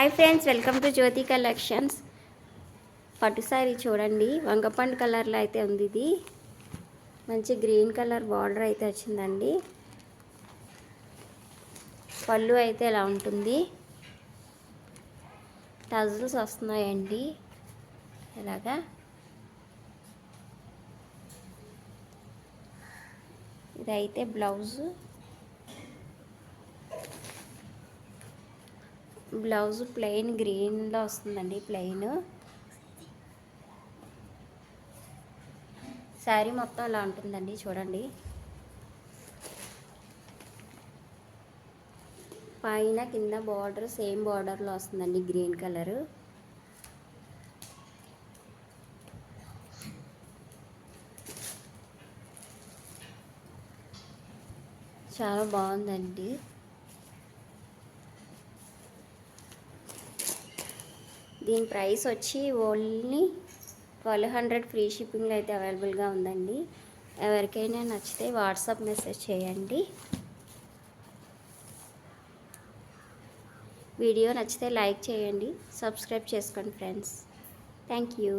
Hi friends, welcome to Jyothi collections. పట్టు సారీ చూడండి, వంగపండు కలర్లో అయితే ఉంది. ఇది మంచి గ్రీన్ కలర్ బార్డర్ అయితే వచ్చిందండి. పళ్ళు అయితే ఇలా ఉంటుంది, టజల్స్ వస్తున్నాయండి ఇలాగా. ఇదైతే బ్లౌజ్ ప్లెయిన్ గ్రీన్లో వస్తుందండి. ప్లెయిన్ శారీ మొత్తం ఇలా ఉంటుందండి. చూడండి, పైన కింద బార్డర్ సేమ్ బార్డర్లో వస్తుందండి, గ్రీన్ కలరు. చాలా బాగుందండి. దీని ప్రైస్ వచ్చి ఓన్లీ 1200 ఫ్రీ షిప్పింగ్లో అయితే అవైలబుల్గా ఉందండి. ఎవరికైనా నచ్చితే వాట్సాప్ మెసేజ్ చేయండి. వీడియో నచ్చితే లైక్ చేయండి, సబ్స్క్రైబ్ చేసుకోండి ఫ్రెండ్స్. Thank you.